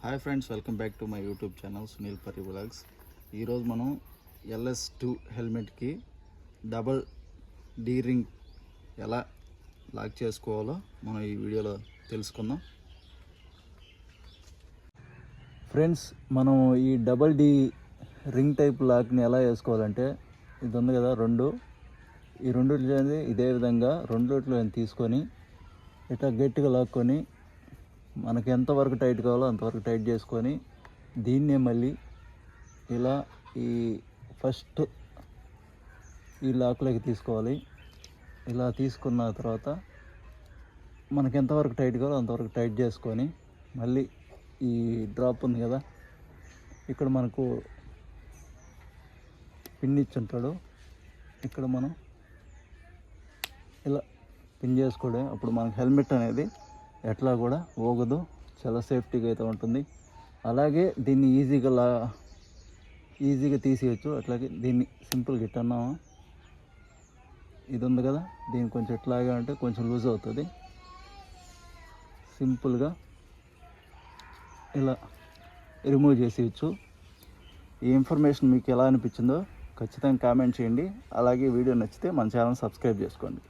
Hi friends, welcome back to my YouTube channel Sunil పరి vlogs. ఈరోజు మనం LS2 హెల్మెట్కి డబల్ డీ రింగ్ ఎలా lock చేసుకోవాలో మనం ఈ వీడియోలో తెలుసుకుందాం. ఫ్రెండ్స్, మనం ఈ డబల్ డీ రింగ్ టైప్ లాక్ని ఎలా వేసుకోవాలంటే, ఇది ఉంది కదా ఈ రెండిట్లో ఇదే విధంగా రెండిట్లో తీసుకొని ఇట్లా గట్టిగా లాక్కొని మనకి ఎంతవరకు టైట్ కావాలో అంతవరకు టైట్ చేసుకొని దీన్నే మళ్ళీ ఇలా ఈ ఫస్ట్ ఈ లాక్లోకి తీసుకోవాలి. ఇలా తీసుకున్న తర్వాత మనకి ఎంతవరకు టైట్ కావాలో అంతవరకు టైట్ చేసుకొని మళ్ళీ ఈ డ్రాప్ ఉంది కదా, ఇక్కడ మనకు పిన్ ఇచ్చుంటాడు, ఇక్కడ మనం ఇలా పిన్ చేసుకోవడం. అప్పుడు మనకి హెల్మెట్ అనేది ఎట్లా కూడా ఊగదు, చాలా సేఫ్టీగా అయితే ఉంటుంది. అలాగే దీన్ని ఈజీగా తీసేయచ్చు. అట్లాగే దీన్ని సింపుల్గా ఇట్టన్నామా, ఇది ఉంది కదా, దీన్ని కొంచెం ఎట్లాగా అంటే కొంచెం లూజ్ అవుతుంది. సింపుల్గా ఇలా రిమూవ్ చేసేయచ్చు. ఈ ఇన్ఫర్మేషన్ మీకు ఎలా అనిపించిందో ఖచ్చితంగా కామెంట్ చేయండి. అలాగే వీడియో నచ్చితే మన ఛానల్ సబ్స్క్రైబ్ చేసుకోండి.